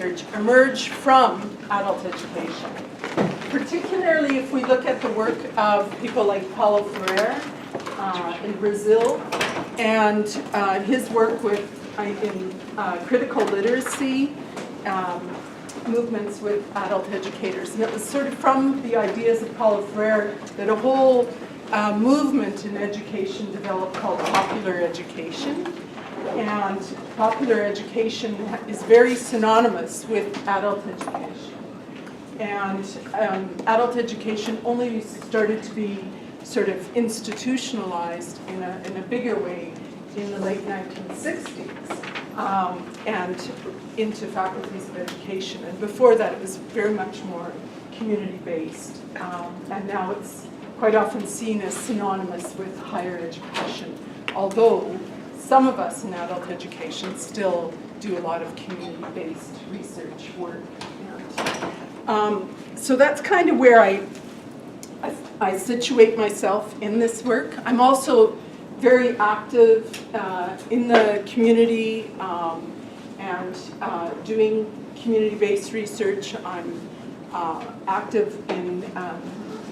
research emerge from adult education. Particularly if we look at the work of people like Paulo Freire in Brazil, and his work with in critical literacy movements with adult educators. And it was sort of from the ideas of Paulo Freire that a whole movement in education developed called popular education. And popular education is very synonymous with adult education. And adult education only started to be sort of institutionalized in a bigger way in the late 1960s and into faculties of education. And before that, it was very much more community-based. And now it's quite often seen as synonymous with higher education, although some of us in adult education still do a lot of community-based research work. So that's kind of where I situate myself in this work. I'm also very active in the community and doing community-based research. I'm active in,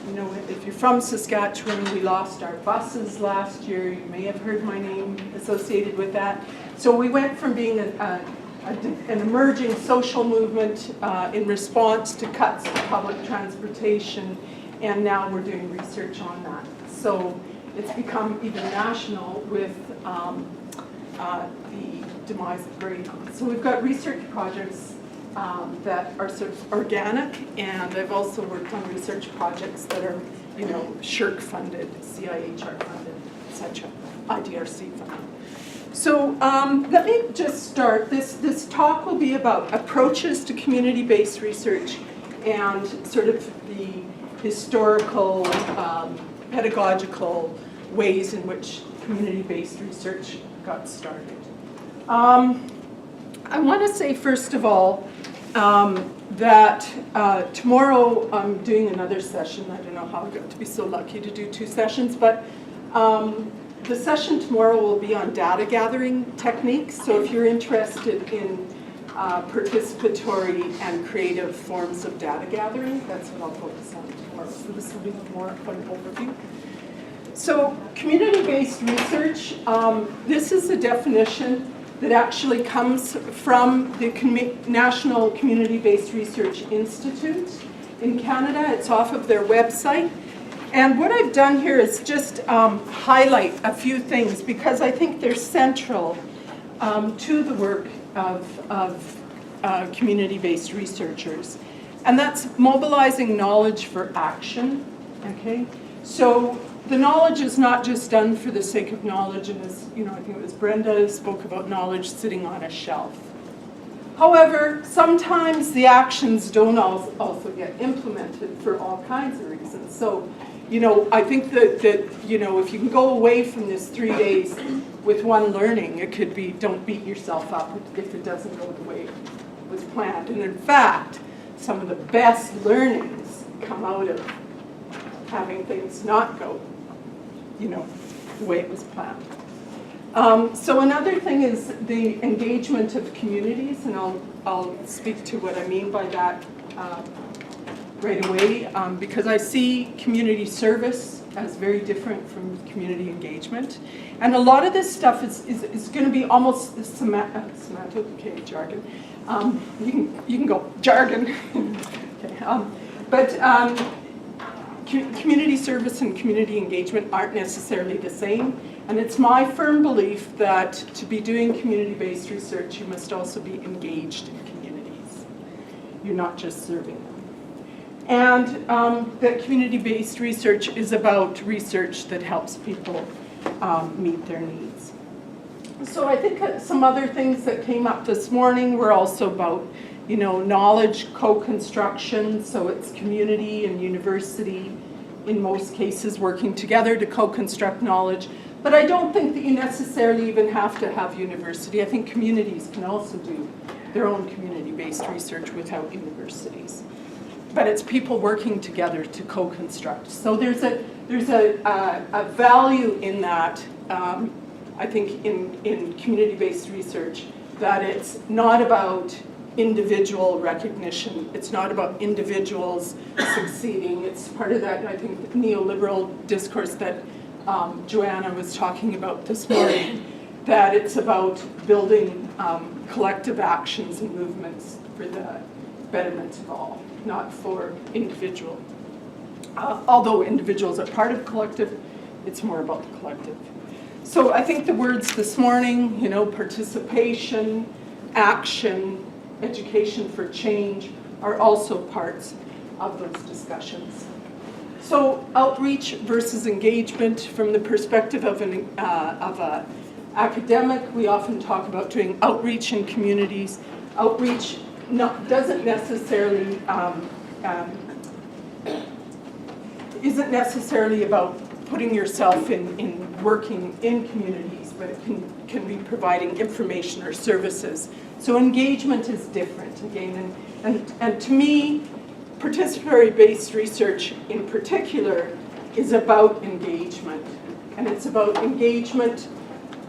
you know, if you're from Saskatchewan, we lost our buses last year. You may have heard my name associated with that. So we went from being an emerging social movement in response to cuts to public transportation, and now we're doing research on that. So it's become even national with the demise of Prairie. So we've got research projects that are sort of organic, and I've also worked on research projects that are, you know, SHRC funded, CIHR funded, etc., IDRC funded. So let me just start. This talk will be about approaches to community-based research and sort of the historical, pedagogical ways in which community-based research got started. I want to say, first of all, that tomorrow I'm doing another session. I don't know how I got to be so lucky to do 2 sessions, but the session tomorrow will be on data gathering techniques. So if you're interested in participatory and creative forms of data gathering, that's what I'll focus on tomorrow. So this will be more of an overview. So community-based research, this is a definition that actually comes from the National Community-Based Research Institute in Canada. It's off of their website. And what I've done here is just highlight a few things because I think they're central to the work of community-based researchers. And that's mobilizing knowledge for action, okay? So the knowledge is not just done for the sake of knowledge, and as, you know, I think it was Brenda spoke about knowledge sitting on a shelf. However, sometimes the actions don't also get implemented for all kinds of reasons. So, you know, I think that you know, if you can go away from this 3 days with one learning, it could be, don't beat yourself up if it doesn't go the way it was planned. And in fact, some of the best learnings come out of having things not go, you know, the way it was planned. So another thing is the engagement of communities, and I'll speak to what I mean by that right away, because I see community service as very different from community engagement. And a lot of this stuff is going to be almost semantic, okay, jargon. You can go jargon. Okay, but community service and community engagement aren't necessarily the same. And it's my firm belief that to be doing community-based research, you must also be engaged in communities. You're not just serving them. And that community-based research is about research that helps people meet their needs. So I think some other things that came up this morning were also about, you know, knowledge co-construction. So it's community and university, in most cases, working together to co-construct knowledge. But I don't think that you necessarily even have to have university. I think communities can also do their own community-based research without universities. But it's people working together to co-construct. So there's a value in that, I think, in community-based research, that it's not about individual recognition. It's not about individuals succeeding. It's part of that, I think, neoliberal discourse that Joanna was talking about this morning, that it's about building collective actions and movements for the betterment of all, not for individual. Although individuals are part of the collective, it's more about the collective. So I think the words this morning, you know, participation, action, education for change are also parts of those discussions. So outreach versus engagement from the perspective of an academic, we often talk about doing outreach in communities. Outreach doesn't necessarily isn't necessarily about putting yourself in working in communities, but it can be providing information or services. So engagement is different again, and to me, participatory-based research in particular is about engagement, and it's about engagement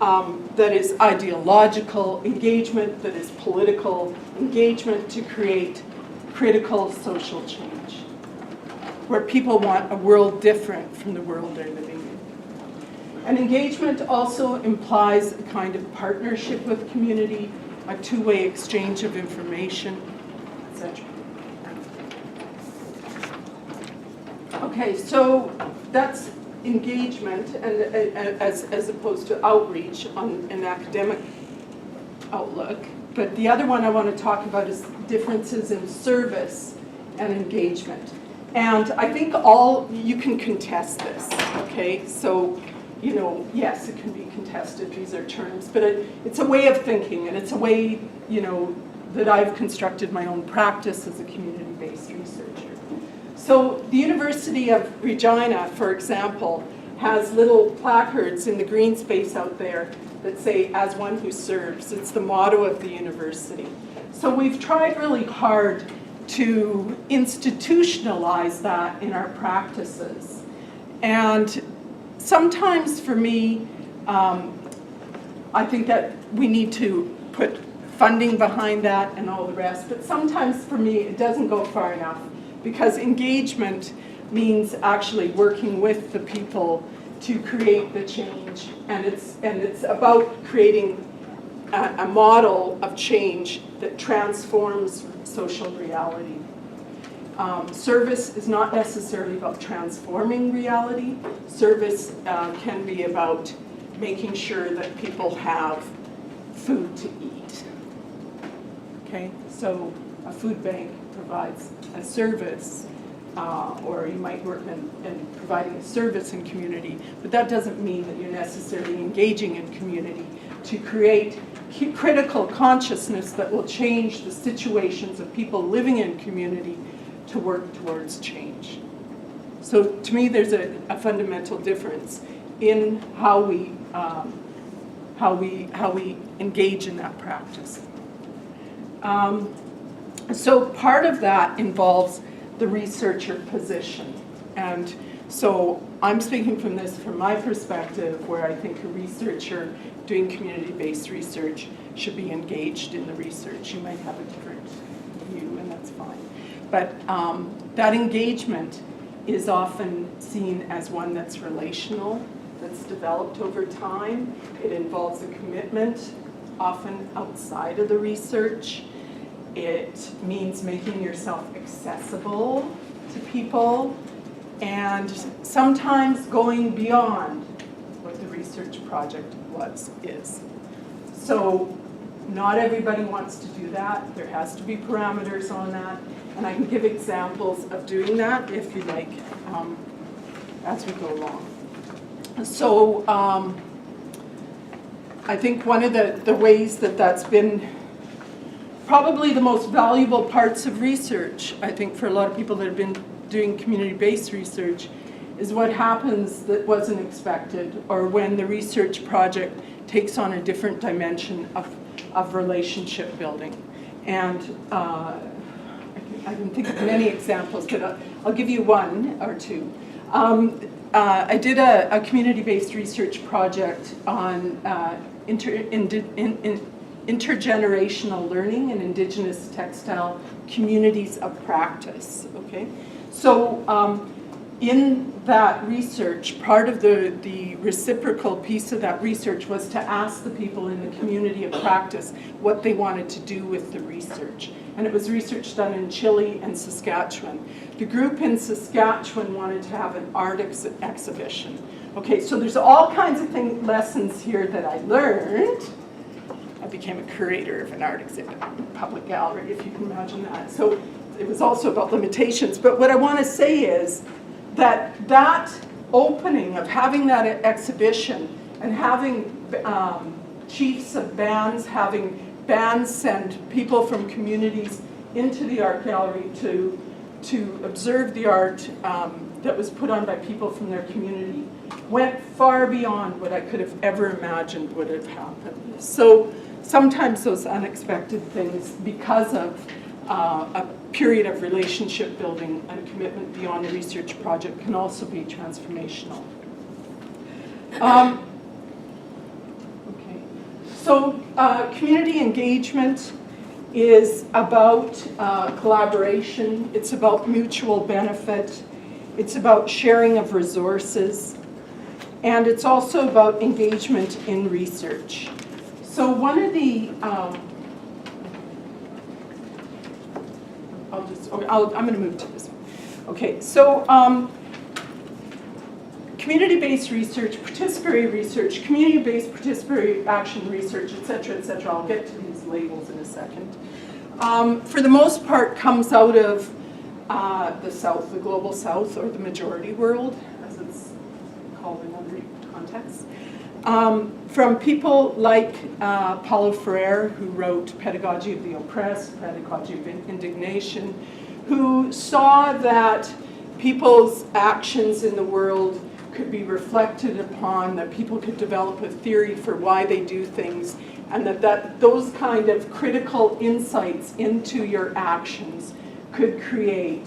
that is ideological, engagement that is political, engagement to create critical social change, where people want a world different from the world they're living in. And engagement also implies a kind of partnership with community, a two-way exchange of information, etc. Okay, so that's engagement, and as opposed to outreach on an academic outlook. But the other one I want to talk about is differences in service and engagement. And I think you can contest this, okay? So, you know, yes, it can be contested, these are terms, but it's a way of thinking, and it's a way, you know, that I've constructed my own practice as a community-based researcher. So the University of Regina, for example, has little placards in the green space out there that say, "As one who serves." It's the motto of the university. So we've tried really hard to institutionalize that in our practices. And sometimes for me, I think that we need to put funding behind that and all the rest, but sometimes for me it doesn't go far enough, because engagement means actually working with the people to create the change, and it's about creating a model of change that transforms social reality. Service is not necessarily about transforming reality. Service can be about making sure that people have food to eat. Okay, so a food bank provides a service, or you might work in providing a service in community, but that doesn't mean that you're necessarily engaging in community to create critical consciousness that will change the situations of people living in community to work towards change. So to me, there's a fundamental difference in how we engage in that practice. So part of that involves the researcher position. And so I'm speaking from my perspective, where I think a researcher doing community-based research should be engaged in the research. You might have a different view, and that's fine. But that engagement is often seen as one that's relational, that's developed over time. It involves a commitment, often outside of the research. It means making yourself accessible to people, and sometimes going beyond what the research project is. So not everybody wants to do that. There has to be parameters on that, and I can give examples of doing that if you like as we go along. So I think one of the ways that's been probably the most valuable parts of research, I think, for a lot of people that have been doing community-based research, is what happens that wasn't expected, or when the research project takes on a different dimension of relationship building. And I can think of many examples, but I'll give you one or two. I did a community-based research project on intergenerational learning in Indigenous textile communities of practice, okay? So in that research, part of the reciprocal piece of that research was to ask the people in the community of practice what they wanted to do with the research. And it was research done in Chile and Saskatchewan. The group in Saskatchewan wanted to have an art exhibition. Okay, so there's all kinds of lessons here that I learned. I became a curator of an art exhibit, public gallery, if you can imagine that. So it was also about limitations. But what I want to say is that opening of having that exhibition and having chiefs of bands, having bands send people from communities into the art gallery to observe the art that was put on by people from their community went far beyond what I could have ever imagined would have happened. So sometimes those unexpected things, because of a period of relationship building and commitment beyond a research project, can also be transformational. Okay. So community engagement is about collaboration, it's about mutual benefit, it's about sharing of resources, and it's also about engagement in research. So one of the, I'm going to move to this one. Okay, so community-based research, participatory, community-based participatory action research, et cetera, I'll get to these labels in a second, for the most part comes out of the South, the global South, or the majority world, as it's called in other contexts. From people like Paulo Freire, who wrote Pedagogy of the Oppressed, Pedagogy of Indignation, who saw that people's actions in the world could be reflected upon, that people could develop a theory for why they do things, and that those kind of critical insights into your actions could create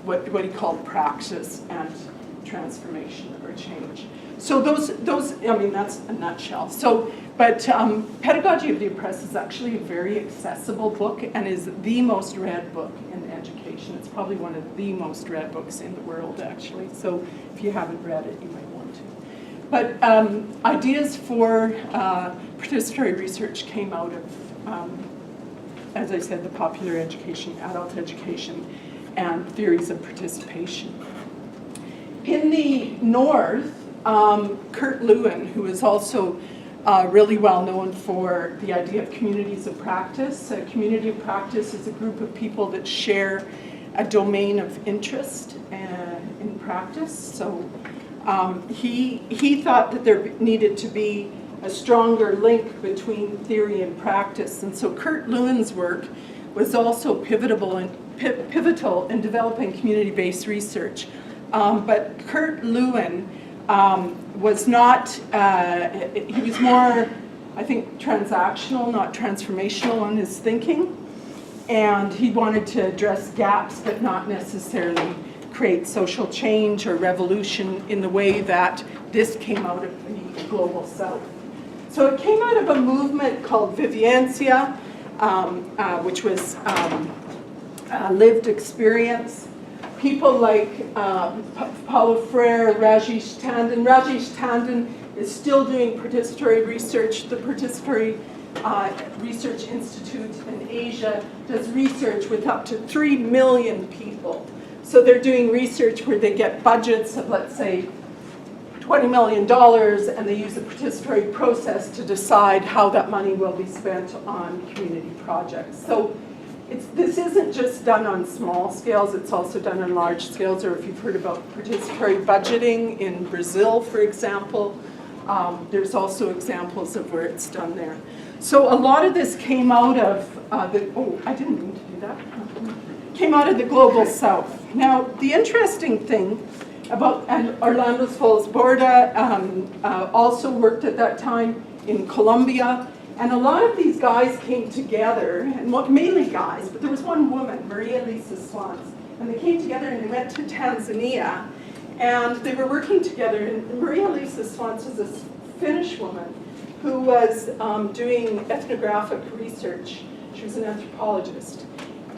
what he called praxis and transformation or change. So those, I mean, that's a nutshell. So, but Pedagogy of the Oppressed is actually a very accessible book and is the most read book in education. It's probably one of the most read books in the world, actually. So if you haven't read it, you might want to. But ideas for participatory research came out of, as I said, the popular education, adult education, and theories of participation. In the North, Kurt Lewin, who is also really well known for the idea of communities of practice. A community of practice is a group of people that share a domain of interest in practice. So he thought that there needed to be a stronger link between theory and practice. And so Kurt Lewin's work was also pivotal in developing community-based research. But Kurt Lewin was not, he was more, I think, transactional, not transformational in his thinking. And he wanted to address gaps, but not necessarily create social change or revolution in the way that this came out of the global South. So it came out of a movement called Vivencia, which was lived experience. People like Paulo Freire, Rajesh Tandon. Rajesh Tandon is still doing participatory research. The Participatory Research Institute in Asia does research with up to 3 million people. So they're doing research where they get budgets of, let's say, $20 million, and they use a participatory process to decide how that money will be spent on community projects. So this isn't just done on small scales, it's also done on large scales, or if you've heard about participatory budgeting in Brazil, for example, there's also examples of where it's done there. So a lot of this came out of came out of the global South. Now, the interesting thing about, and Orlando Falls Borda also worked at that time in Colombia. And a lot of these guys came together, and mainly guys, but there was one woman, Maria Lisa Swans, and they came together and they went to Tanzania, and they were working together, and Maria Lisa Swans was this Finnish woman who was doing ethnographic research. She was an anthropologist.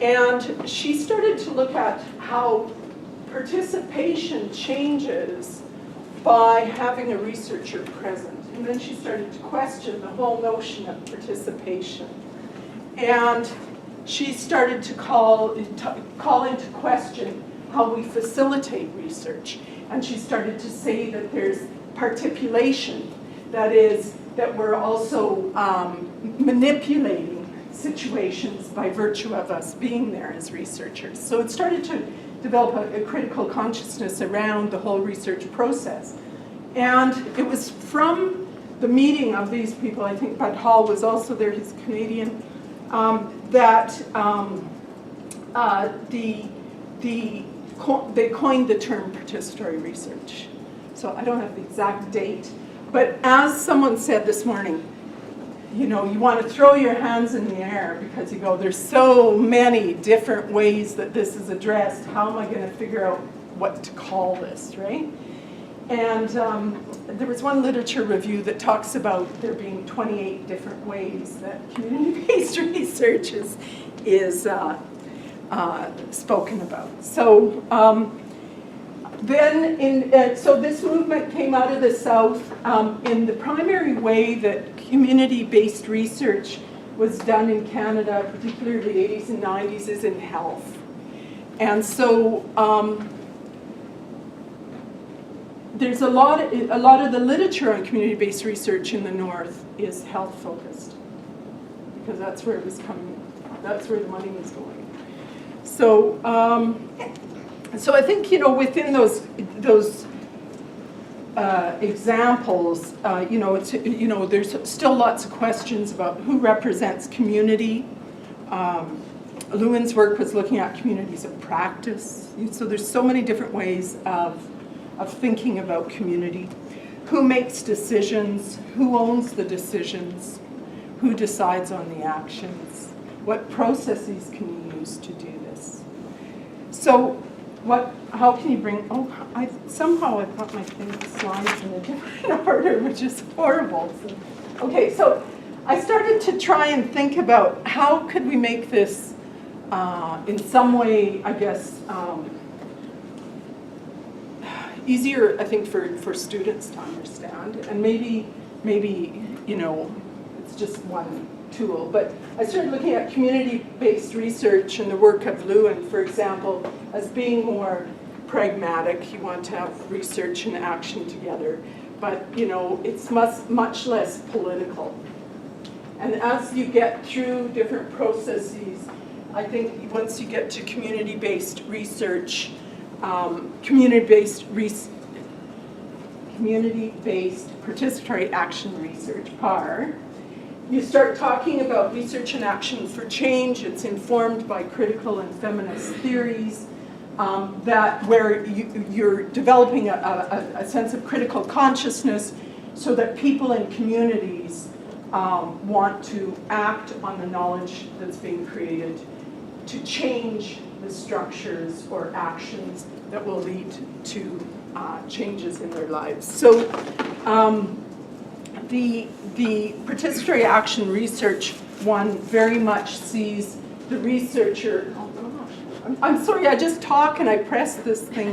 And she started to look at how participation changes by having a researcher present. And then she started to question the whole notion of participation. And she started to call into question how we facilitate research. And she started to say that there's partipulation, that is, that we're also manipulating situations by virtue of us being there as researchers. So it started to develop a critical consciousness around the whole research process. And it was from the meeting of these people, I think Bud Hall was also there, he's Canadian, that they coined the term participatory research. So I don't have the exact date, but as someone said this morning, you know, you want to throw your hands in the air because you go, there's so many different ways that this is addressed. How am I going to figure out what to call this, right? And there was one literature review that talks about there being 28 different ways that community-based research is spoken about. So so this movement came out of the South in the primary way that community-based research was done in Canada, particularly the 80s and 90s, is in health. And so there's a lot of the literature on community-based research in the North is health-focused, because that's where it was coming, that's where the money was going. So, so I think, you know, within those examples, you know, it's, you know, there's still lots of questions about who represents community. Lewin's work was looking at communities of practice. So there's so many different ways of thinking about community. Who makes decisions? Who owns the decisions? Who decides on the actions? What processes can you use to do this? So how can you bring, somehow I've got my slides in a different order, which is horrible. So, okay, so I started to try and think about how could we make this in some way, I guess, easier, I think, for students to understand. And maybe, you know, it's just one tool. But I started looking at community-based research and the work of Lewin, for example, as being more pragmatic. You want to have research and action together. But, you know, it's much less political. And as you get through different processes, I think once you get to community-based research, community-based participatory action research, PAR, you start talking about research and action for change. It's informed by critical and feminist theories, where you're developing a sense of critical consciousness so that people in communities want to act on the knowledge that's being created to change the structures or actions that will lead to changes in their lives. So the participatory action research one very much sees the researcher, oh gosh, I'm sorry, I just talk and I press this thing.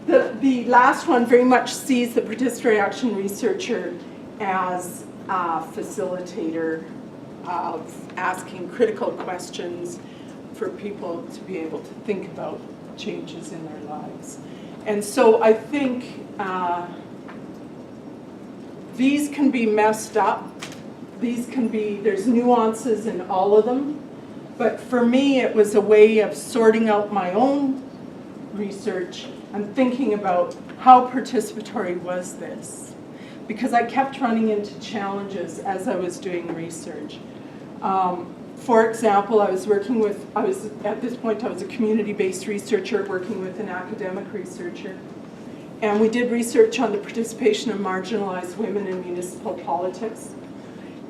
The last one very much sees the participatory action researcher as a facilitator of asking critical questions for people to be able to think about changes in their lives. And so I think these can be messed up. There's nuances in all of them. But for me, it was a way of sorting out my own research and thinking about how participatory was this. Because I kept running into challenges as I was doing research. For example, at this point I was a community-based researcher working with an academic researcher. And we did research on the participation of marginalized women in municipal politics.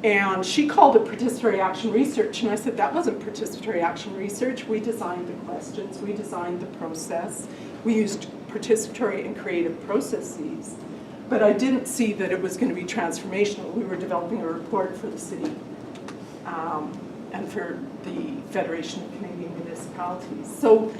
And she called it participatory action research, and I said, that wasn't participatory action research. We designed the questions, we designed the process. We used participatory and creative processes. but I didn't see that it was going to be transformational. We were developing a report for the city and for the Federation of Canadian Municipalities. So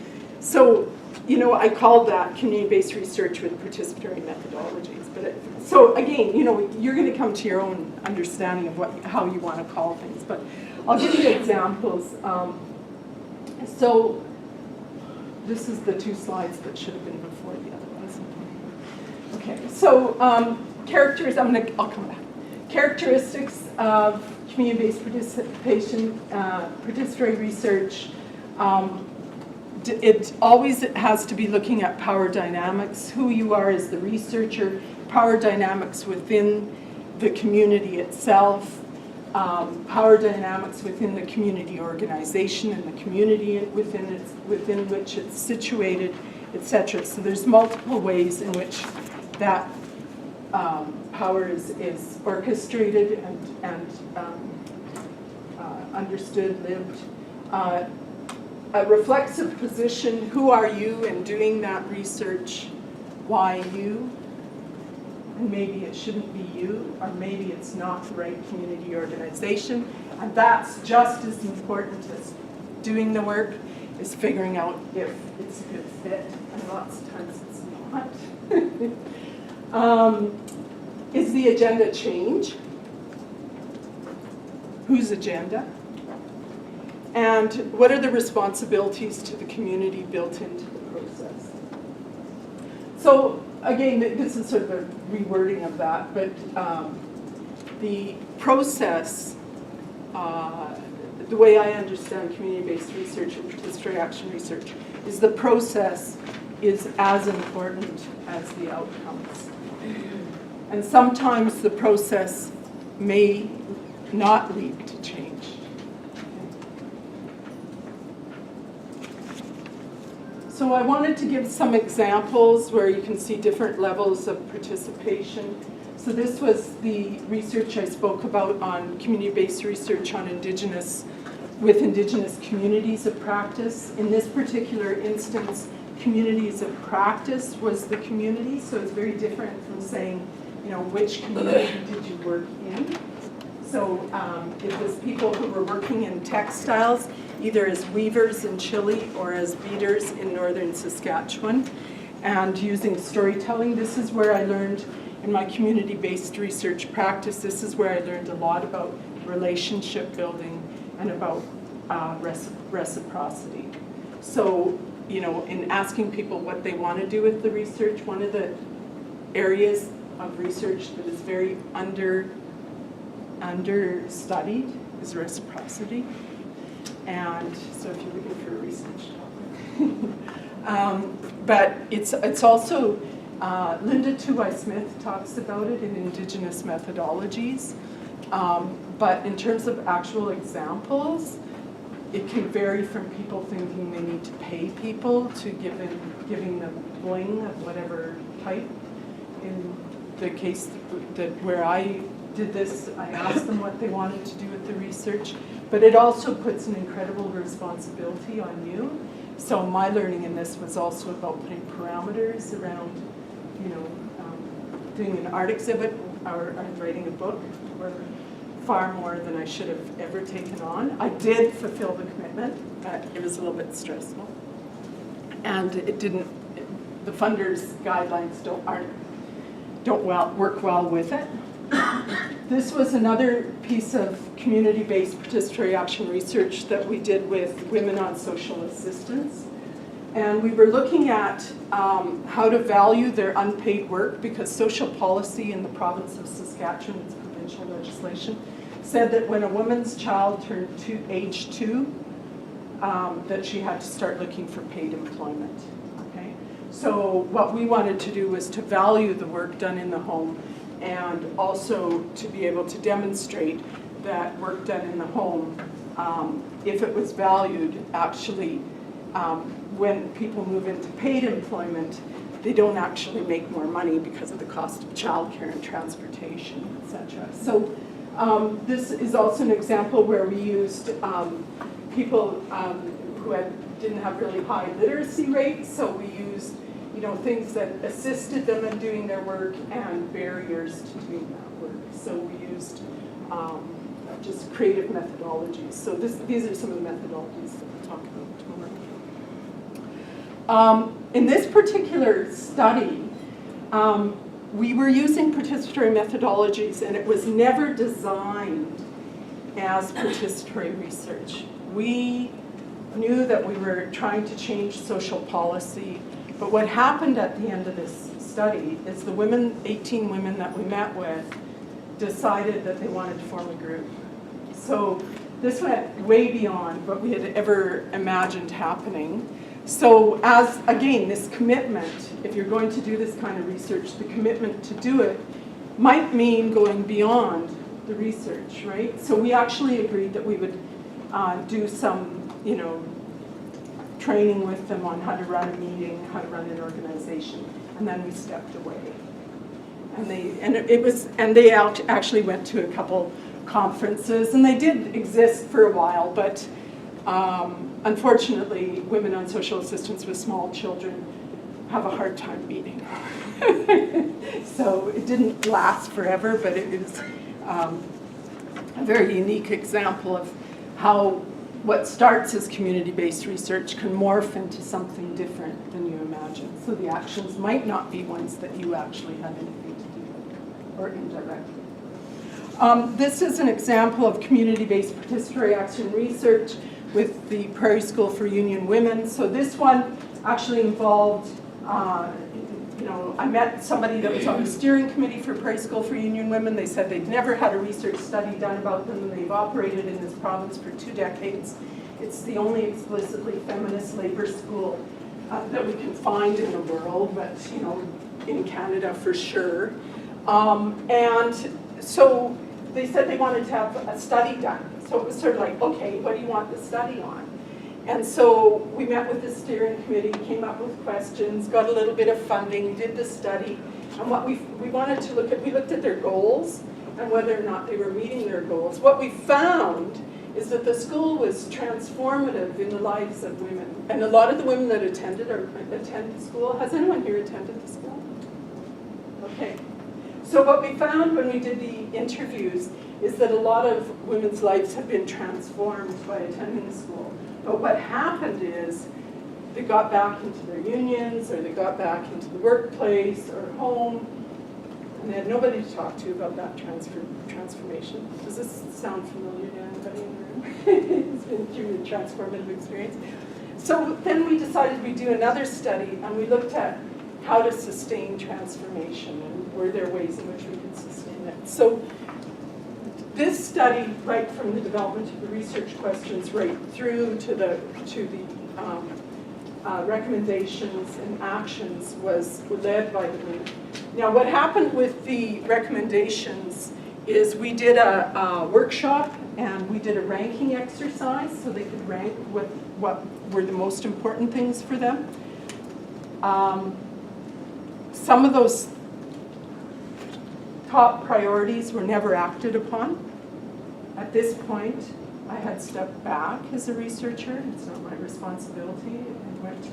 you know, I called that community-based research with participatory methodologies. But so again, you know, you're going to come to your own understanding of how you want to call things. But I'll give you examples. So this is the 2 slides that should have been before the other ones. Okay, so I'll come back. Characteristics of community-based participation, participatory research. It always has to be looking at power dynamics, who you are as the researcher, power dynamics within the community itself, power dynamics within the community organization and the community within which it's situated, etc. So there's multiple ways in which that power is orchestrated and understood, lived. A reflexive position, who are you in doing that research, why you, and maybe it shouldn't be you, or maybe it's not the right community organization, and that's just as important as doing the work, is figuring out if it's a good fit, and lots of times it's not. Is the agenda change? Whose agenda? And what are the responsibilities to the community built into the process? So again, this is sort of a rewording of that, but the process, the way I understand community-based research and participatory action research, is the process is as important as the outcomes. And sometimes the process may not lead to change. So I wanted to give some examples where you can see different levels of participation. So this was the research I spoke about on community-based research on Indigenous communities of practice. In this particular instance, communities of practice was the community, so it's very different from saying, you know, which community did you work in? So it was people who were working in textiles, either as weavers in Chile or as beaters in northern Saskatchewan, and using storytelling. This is where I learned in my community-based research practice, this is where I learned a lot about relationship building and about reciprocity. So, you know, in asking people what they want to do with the research, one of the areas of research that is very understudied is reciprocity. And so if you're looking for a research topic. But it's also, Linda Tuwai-Smith talks about it in Indigenous methodologies. But in terms of actual examples, it can vary from people thinking they need to pay people to giving them bling of whatever type. In the case that where I did this, I asked them what they wanted to do with the research, but it also puts an incredible responsibility on you. So my learning in this was also about putting parameters around, you know, doing an art exhibit or writing a book, or far more than I should have ever taken on. I did fulfill the commitment, but it was a little bit stressful. And it didn't, the funders' guidelines don't work well with it. This was another piece of community-based participatory action research that we did with women on social assistance. And we were looking at how to value their unpaid work, because social policy in the province of Saskatchewan, it's provincial legislation, said that when a woman's child turned age 2, that she had to start looking for paid employment. Okay? So what we wanted to do was to value the work done in the home, and also to be able to demonstrate that work done in the home, if it was valued, actually, when people move into paid employment, they don't actually make more money because of the cost of childcare and transportation, etc. So this is also an example where we used people who didn't have really high literacy rates, so we used things that assisted them in doing their work and barriers to doing that work. So we used just creative methodologies. So these are some of the methodologies that we'll talk about tomorrow. In this particular study, we were using participatory methodologies, and it was never designed as participatory research. We knew that we were trying to change social policy, but what happened at the end of this study is the 18 women that we met with, decided that they wanted to form a group. So this went way beyond what we had ever imagined happening. So as, again, this commitment, if you're going to do this kind of research, the commitment to do it might mean going beyond the research, right? So we actually agreed that we would do some, training with them on how to run a meeting, how to run an organization, and then we stepped away. And they actually went to a couple conferences, and they did exist for a while, but unfortunately, women on social assistance with small children have a hard time meeting. So it didn't last forever, but it is a very unique example of how what starts as community-based research can morph into something different than you imagine. So the actions might not be ones that you actually have anything to do with, or indirectly. This is an example of community-based participatory action research with the Prairie School for Union Women. So this one actually involved, I met somebody that was on the steering committee for Prairie School for Union Women. They said they'd never had a research study done about them, and they've operated in this province for 2 decades. It's the only explicitly feminist labor school that we can find in the world, but in Canada for sure. And so they said they wanted to have a study done. So it was sort of like, okay, what do you want the study on? And so we met with the steering committee, came up with questions, got a little bit of funding, did the study. And what we wanted to look at, we looked at their goals and whether or not they were meeting their goals. What we found is that the school was transformative in the lives of women. And a lot of the women that attend the school, has anyone here attended the school? Okay. So what we found when we did the interviews is that a lot of women's lives have been transformed by attending the school. But what happened is they got back into their unions, or they got back into the workplace or home, and they had nobody to talk to about that transformation. Does this sound familiar to anybody in the room? It's been through a transformative experience. So then we decided we'd do another study, and we looked at how to sustain transformation, and were there ways in which we could sustain it. So this study, right from the development of the research questions right through to the recommendations and actions, was led by the women. Now, what happened with the recommendations is we did a workshop, and we did a ranking exercise so they could rank what were the most important things for them. Some of those top priorities were never acted upon. At this point, I had stepped back as a researcher. It's not my responsibility. I went to,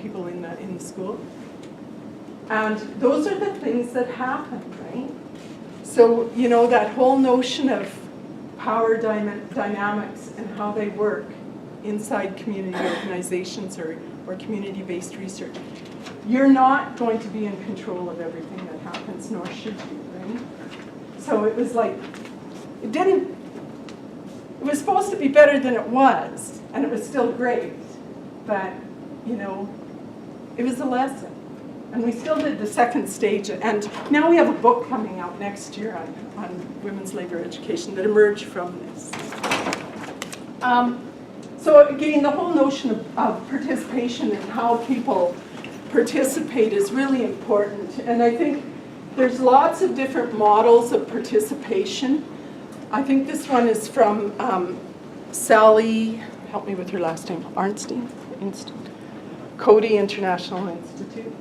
people in the school. And those are the things that happen, right? So, that whole notion of power dynamics and how they work inside community organizations or community-based research. You're not going to be in control of everything that happens, nor should you, right? So it was like, it was supposed to be better than it was, and it was still great, but, it was a lesson. And we still did the second stage, and now we have a book coming out next year on women's labor education that emerged from this. So again, the whole notion of participation and how people participate is really important. And I think there's lots of different models of participation. I think this one is from Sally, help me with her last name, Arnstein, Cody International Institute.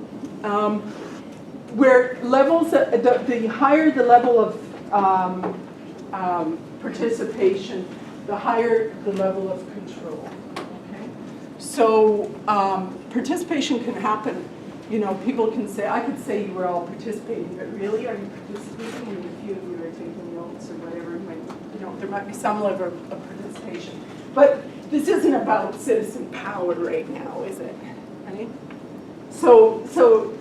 Where levels, the higher the level of participation, the higher the level of control. Okay? So participation can happen you know, people can say, I could say you were all participating, but really, are you participating? And a few of you are taking notes or whatever. You know, there might be some level of participation. But this isn't about citizen power right now, is it? Right? So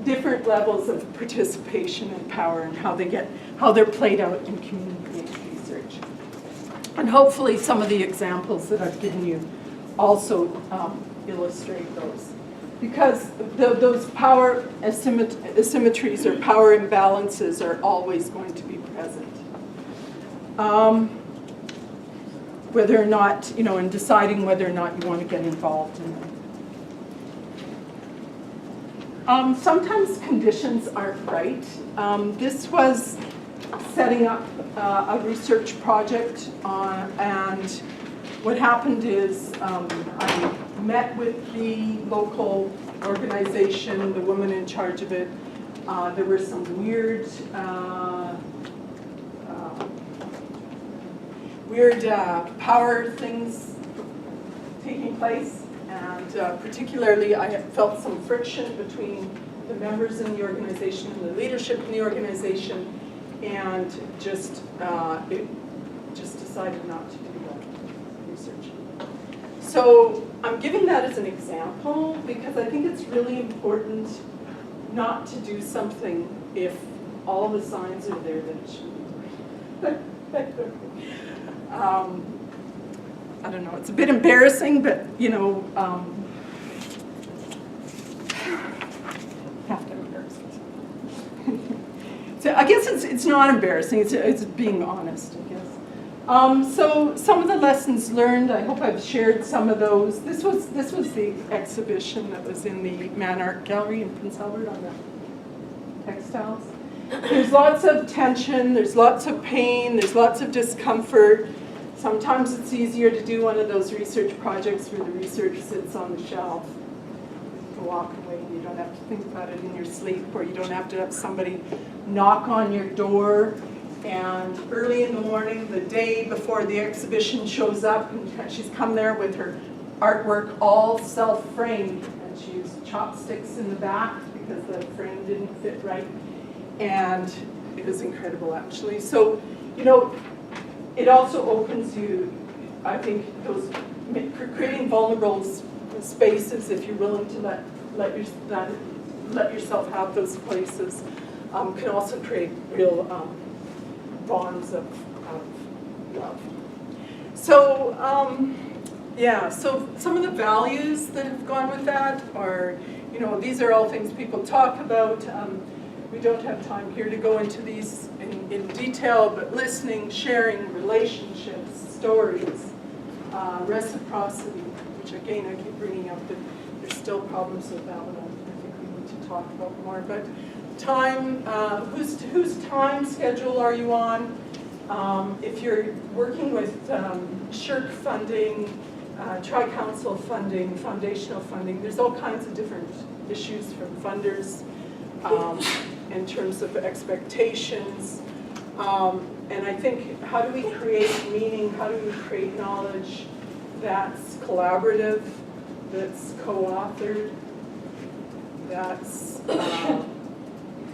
different levels of participation and power and how they're played out in community-based research. And hopefully some of the examples that I've given you also illustrate those. Because those power asymmetries or power imbalances are always going to be present. Whether or not, you know, in deciding whether or not you want to get involved in them. Sometimes conditions aren't right. This was setting up a research project and what happened is I met with the local organization, the woman in charge of it. There were some weird power things taking place. And particularly, I felt some friction between the members in the organization and the leadership in the organization, and just decided not to do that research. So I'm giving that as an example because I think it's really important not to do something if all the signs are there that it should be. I don't know, it's a bit embarrassing, but, you know, have to embarrass myself. So I guess it's not embarrassing, it's being honest, I guess. So some of the lessons learned, I hope I've shared some of those. This was the exhibition that was in the Man Art Gallery in Prince Albert on the textiles. There's lots of tension, there's lots of pain, there's lots of discomfort. Sometimes it's easier to do one of those research projects where the research sits on the shelf. You can walk away and you don't have to think about it in your sleep, or you don't have to have somebody knock on your door. And early in the morning, the day before the exhibition shows up, and she's come there with her artwork all self-framed, and she used chopsticks in the back because the frame didn't fit right. And it was incredible, actually. So, you know, it also opens you, I think, those creating vulnerable spaces, if you're willing to let yourself have those places, can also create real bonds of love. So, yeah, so some of the values that have gone with that are, you know, these are all things people talk about. We don't have time here to go into these in detail, but listening, sharing, relationships, stories, reciprocity, which again I keep bringing up that there's still problems with that one. I think we need to talk about more. But time, whose time schedule are you on? If you're working with SHRC funding, tri-council funding, foundational funding, there's all kinds of different issues from funders. In terms of expectations. And I think, how do we create meaning, how do we create knowledge that's collaborative, that's co-authored, that's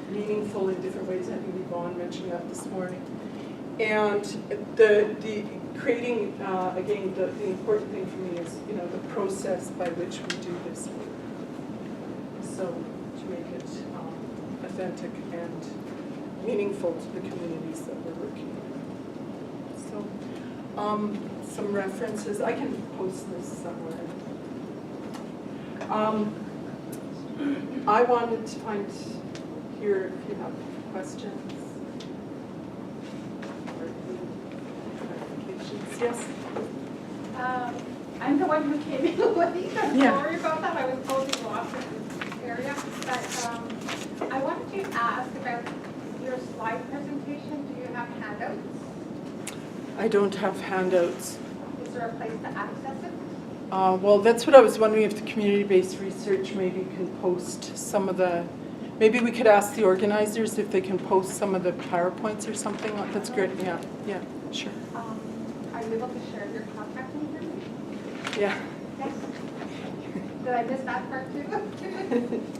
meaningful in different ways? I think Yvonne mentioned that this morning. And the creating, again, the important thing for me is, you know, the process by which we do this work. So to make it authentic and meaningful to the communities that we're working in. So, some references. I can post this somewhere. I wanted to find here if you have questions or clarifications. Yes? I'm the one who came in late. I'm Yeah. sorry about that. I was totally lost in this area. But I wanted to ask about your slide presentation. Do you have handouts? I don't have handouts. Is there a place to access it? Well, that's what I was wondering, if the community-based research maybe can post some of the, maybe we could ask the organizers if they can post some of the PowerPoints or something. That's great, yeah, sure. Are you able to share your contact information? Yeah. Yes. Did I miss that part too?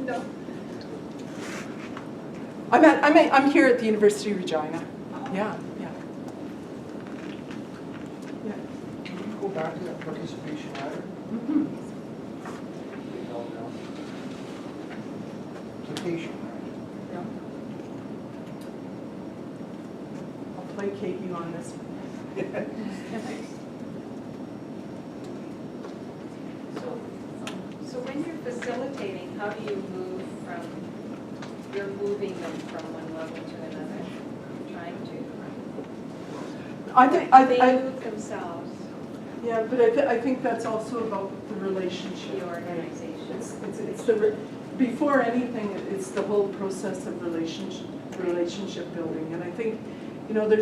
No. I'm here at the University of Regina. Yeah. Can you go back to that participation ladder? Mhm. Participation, Yeah. I'll placate you on this one. So when you're facilitating, how do you move from, you're moving them from one level to another? Trying to? I think, They move themselves, yeah, but I think that's also about the relationship. the organization. It's before anything, it's the whole process of relationship building. And I think, you know, there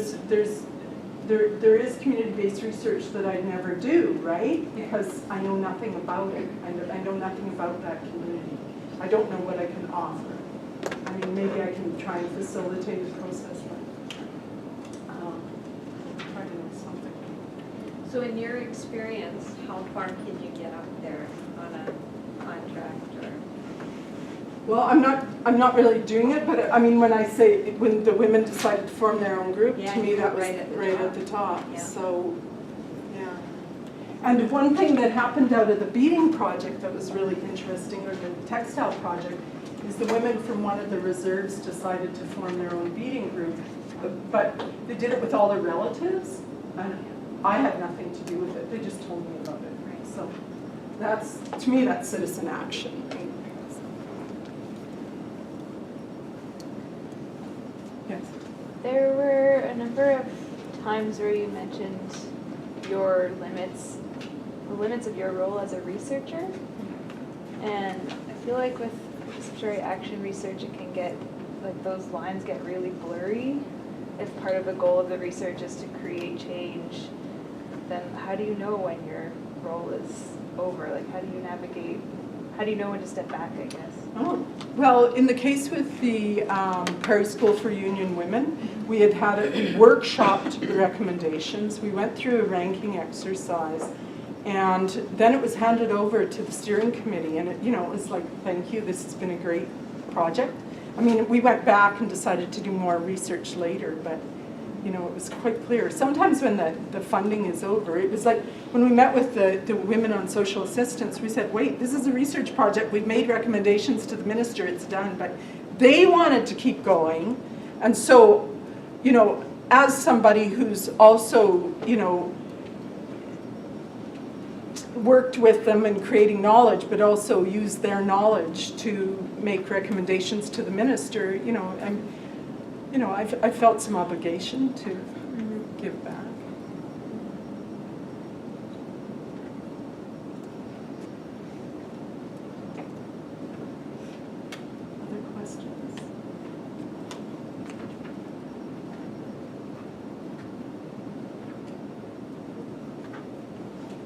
is community-based research that I never do, right? Because I know nothing about it. I know nothing about that community. I don't know what I can offer. I mean, maybe I can try and facilitate the process, but try to know something. So in your experience, how far can you get up there on a contract or? Well, I'm not really doing it, but I mean, when I say, when the women decided to form their own group, Yeah, to me you that were was right at the top. Yeah. So, yeah. And one thing that happened out of the beading project that was really interesting, or the textile project, is the women from one of the reserves decided to form their own beading group, but they did it with all their relatives, and I had nothing to do with it. They just told me about it. Right. So that's, to me, that's citizen action. Right? Yes. There were a number of times where you mentioned your limits, the limits of your role as a researcher. And I feel like with participatory action research, it can get, like those lines get really blurry. If part of the goal of the research is to create change, then how do you know when your role is over? Like how do you navigate, how do you know when to step back, I guess? Oh, well, in the case with the Prairie School for Union Women, we had workshopped the recommendations. We went through a ranking exercise, and then it was handed over to the steering committee, and it, you know, it was like, thank you, this has been a great project. I mean, we went back and decided to do more research later, but you know, it was quite clear. Sometimes when the funding is over, it was like when we met with the women on social assistance, we said, wait, this is a research project. We've made recommendations to the minister, it's done. But they wanted to keep going. And so, you know, as somebody who's also, you know, worked with them in creating knowledge, but also used their knowledge to make recommendations to the minister, you know, I felt some obligation to give back. Other questions?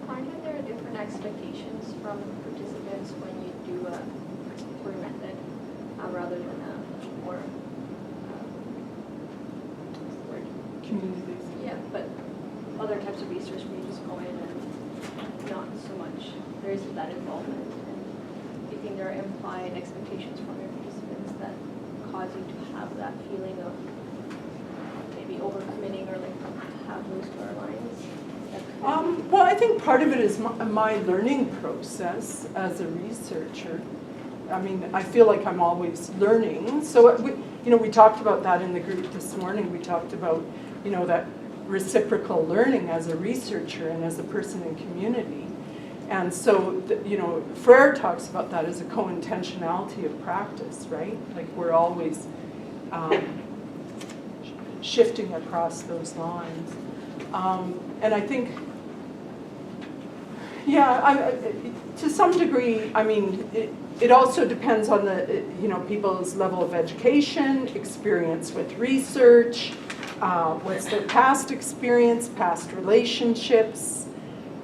Aren't there different expectations from participants when you do a participatory method rather than a more Community-based. yeah, but other types of research where you just go in and not so much there isn't that involvement, and do you think there are implied expectations from your participants that cause you to have that feeling of maybe overcommitting or like have those blur lines? Well, I think part of it is my learning process as a researcher. I mean, I feel like I'm always learning. So, we talked about that in the group this morning. We talked about, that reciprocal learning as a researcher and as a person in community. And so, Prairie talks about that as a co-intentionality of practice, right? Like we're always shifting across those lines. And I think, to some degree, I mean, it also depends on the, people's level of education, experience with research, what's their past experience, past relationships,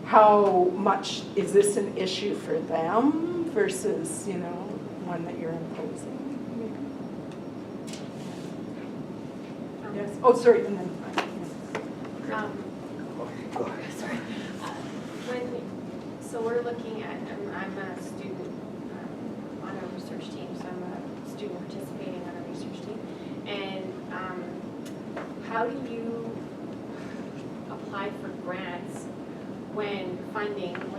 how much is this an issue for them versus, one that you're imposing. Yes. Oh, sorry. And then, Sorry. So So we're looking at, I'm a student on a research team, so I'm a student participating on a research team. And how do you apply for grants when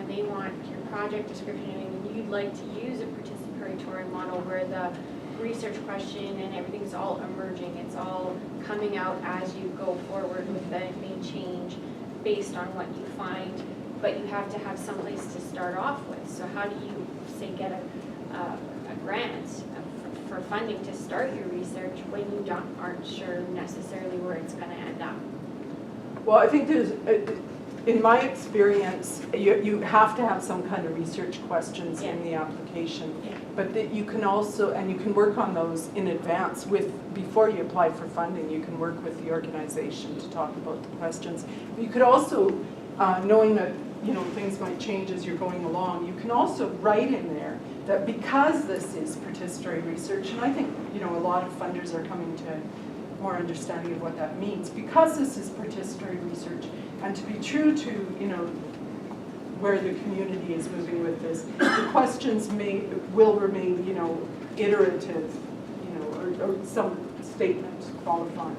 they want your project description and you'd like to use a participatory model where the research question and everything's all emerging, it's all coming out as you go forward with the main change based on what you find, but you have to have some place to start off with. So how do you, say, get a grant for funding to start your research when you aren't sure necessarily where it's going to end up? Well, I think there's, in my experience, you have to have some kind of research questions in the application. Yeah. But that you can also, and you can work on those in advance before you apply for funding, you can work with the organization to talk about the questions. You could also, knowing that, things might change as you're going along, you can also write in there that because this is participatory research, and I think, a lot of funders are coming to more understanding of what that means, because this is participatory research, and to be true to, where the community is moving with this, the questions will remain, iterative, or some statement qualifying.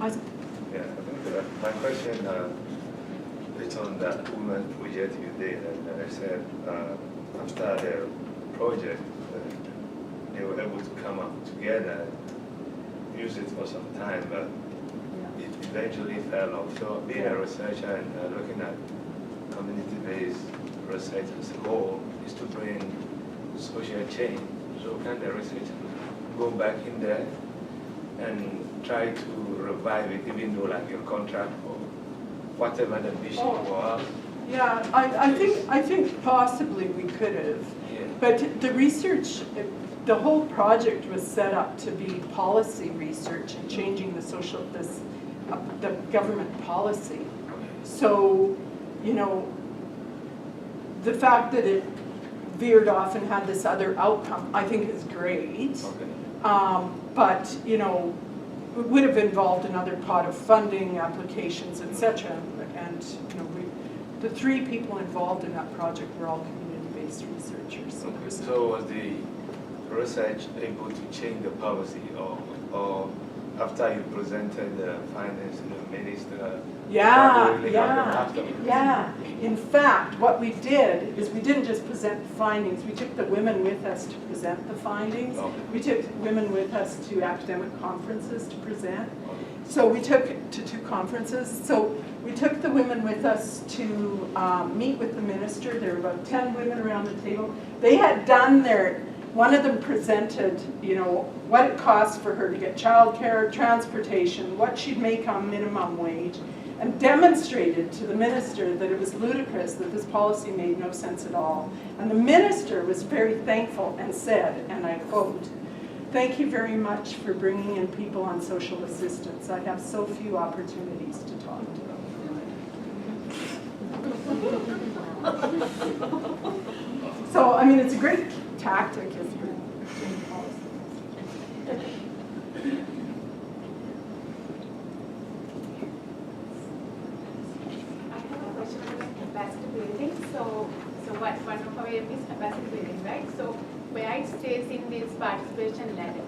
Isaac? Yeah, I think my question is on the women project you did, and I said after the project, they were able to come up together and use it for some time, but it eventually fell off. So being a researcher and looking at community-based research as a goal is to bring social change. So can the researcher go back in there and try to revive it, even though like your contract or whatever the vision was? Yeah, I think possibly we could have. Yeah. But the research, the whole project was set up to be policy research and changing the government policy. So, the fact that it veered off and had this other outcome, I think is great. Okay. But, it would have involved another pot of funding, applications, etc. And, the 3 people involved in that project were all community-based researchers. Okay. So was the research able to change the policy, or after you presented the findings to the minister? What really happened afterwards? Yeah. In fact, what we did is we didn't just present the findings. We took the women with us to present the findings. Okay. We took women with us to academic conferences to present. So we took to 2 conferences. So we took the women with us to meet with the minister. There were about 10 women around the table. They had done one of them presented, what it costs for her to get childcare, transportation, what she'd make on minimum wage, and demonstrated to the minister that it was ludicrous, that this policy made no sense at all. And the minister was very thankful and said, and I quote, "Thank you very much for bringing in people on social assistance. I have so few opportunities to talk to them." So, I mean, it's a great tactic if you're doing policy. I have a question on capacity building. So what one of our aim is capacity building, right? So where it stays in this participation ladder,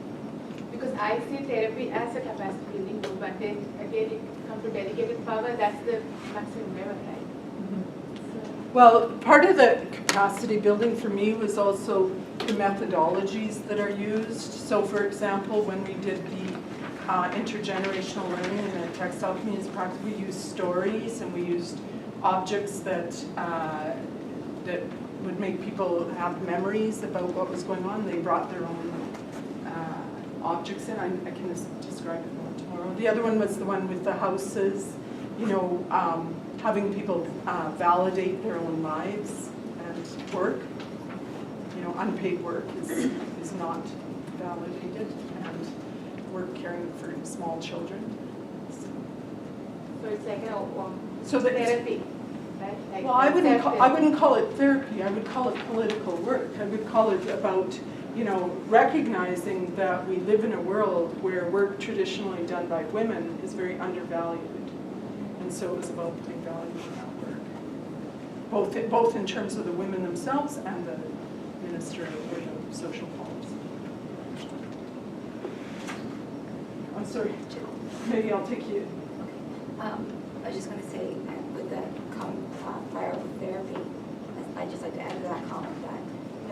because I see therapy as a capacity building tool, but then again it comes to delegated power, that's the maximum level, right? Well, part of the capacity building for me was also the methodologies that are used. So for example, when we did the intergenerational learning in the textile communities practice, we used stories and we used objects that would make people have memories about what was going on. They brought their own objects in. I can describe it more tomorrow. The other one was the one with the houses, having people validate their own lives and work. Unpaid work is not validated, and work caring for small children. So it's like So that therapy, right? Like well, I wouldn't self-therapy. call it therapy. I would call it political work. I would call it about recognizing that we live in a world where work traditionally done by women is very undervalued. And so it was about putting value in that work, both in terms of the women themselves and the minister or the social policy. I'm sorry, maybe I'll take you. I was just going to say, with the prior therapy, I'd just like to add to that comment that,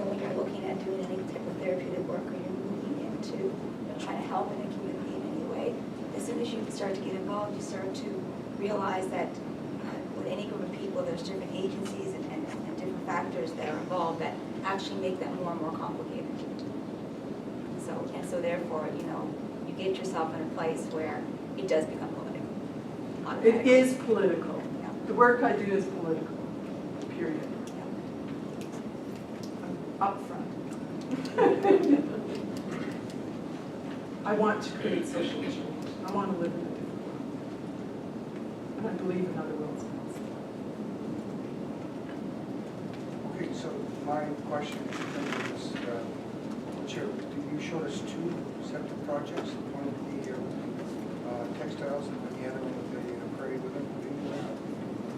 when you're looking at doing any type of therapeutic work or you're moving into trying to help in a community in any way, as soon as you start to get involved, you start to realize that with any group of people, there's different agencies and different factors that are involved that actually make that more and more complicated. So therefore, you get yourself in a place where it does become political. It is political. Yeah. The work I do is political, period. Up front. I want to create social change. I want to live in a different world. And I believe in other worlds. Okay, so my question is, Chair, you showed us two separate projects, one of the textiles and the other one with the Prairie women.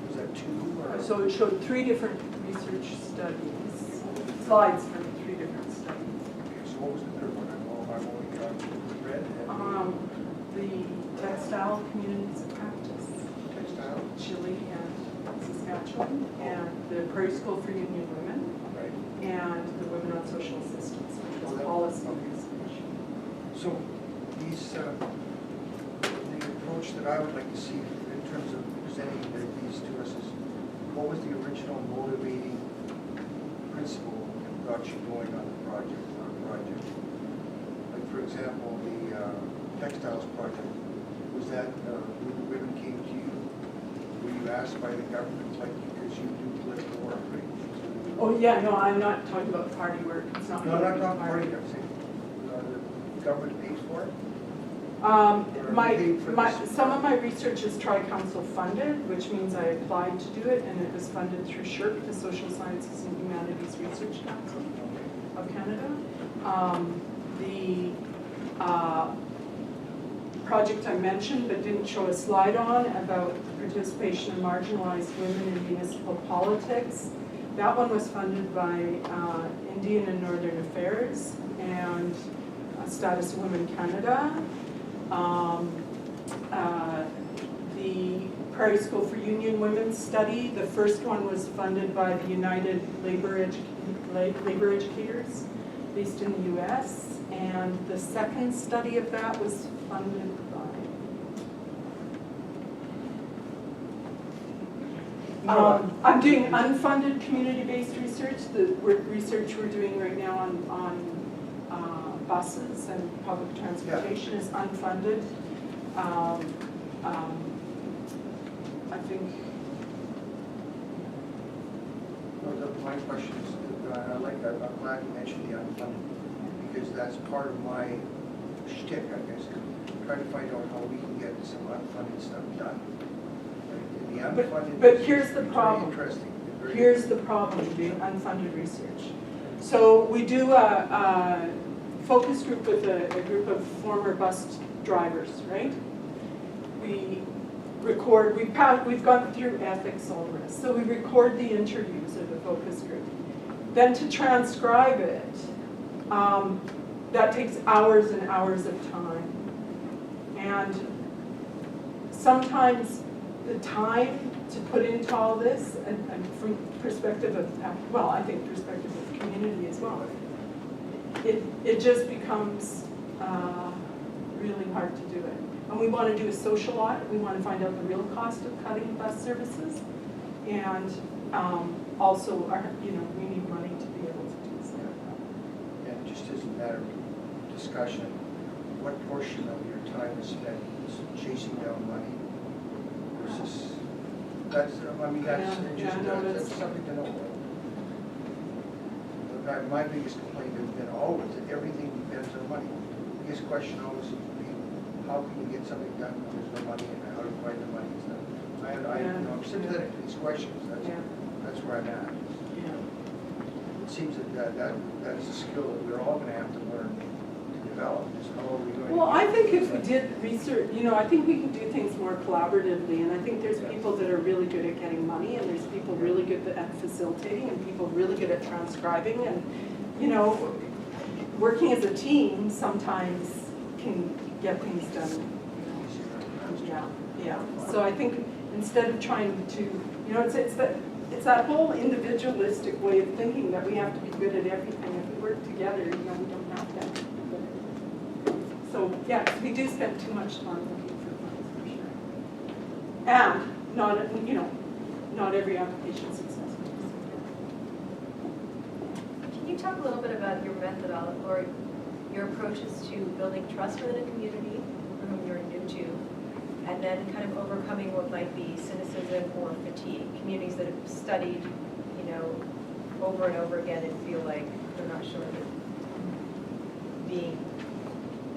Was that two or? So it showed 3 different research studies, slides from 3 different studies. Okay, so what was the third one? I've only got red and The textile communities of practice, textile, Chile and Saskatchewan, and the Prairie School for Union Women, right? and the Women on Social Assistance, which Oh, is that- policy okay. research. So these, the approach that I would like to see in terms of presenting these to us is, what was the original motivating principle that got you going on the project, Like, for example, the textiles project, was that when the women came to you, were you asked by the government, like, because you do political work, right? Oh, yeah, no, I'm not talking about party work, it's not. No, I'm not party, I'm saying, the government pays for it? Some of my research is tri-council funded, which means I applied to do it, and it was funded through SHRC, the Social Sciences and Humanities Research Council of Canada. The project I mentioned but didn't show a slide on about participation of marginalized women in municipal politics. That one was funded by Indian and Northern Affairs and Status of Women Canada. The Prairie School for Union Women study, the first one was funded by the United Labor Educators based in the US, and the second study of that was funded by I'm doing unfunded community-based research. The research we're doing right now on buses and public transportation is unfunded. I think. My question is, I'm glad you mentioned the unfunded, because that's part of my shtick, I guess, trying to find out how we can get some unfunded stuff done. The unfunded But is here's the very problem. interesting. Very Here's the problem with doing unfunded research. So we do a focus group with a group of former bus drivers, right? We record, we've gone through ethics, all the rest. So we record the interviews of the focus group. Then to transcribe it, that takes hours and hours of time. And sometimes the time to put into all this, and from perspective of, well, I think perspective of community as well, it just becomes really hard to do it. And we want to do a social audit. We want to find out the real cost of cutting bus services, and also, we need money to be able to do so. And just as a matter of discussion, what portion of your time is spent chasing down money versus, that's something to know. My biggest complaint has been always that everything depends on money. The biggest question always would be, how can you get something done when there's no money, and how do you find the money? So I'm sympathetic to these questions. That's where I'm at. It seems that is a skill that we're all going to have to learn to developed, is how are we going to? Well, I think if we did research, I think we can do things more collaboratively, and I think there's people that are really good at getting money, and there's people really good at facilitating, and people really good at transcribing, and, working as a team sometimes can get things done. Yeah. So I think instead of trying to, it's that whole individualistic way of thinking that we have to be good at everything. If we work together, we don't have to be good at it. So, yeah, we do spend too much time looking for funds, for sure. And not every application is successful. Can you talk a little bit about your methodology or your approaches to building trust within a community for whom you're new to, and then kind of overcoming what might be cynicism or fatigue? Communities that have studied, over and over again and feel like they're not sure that being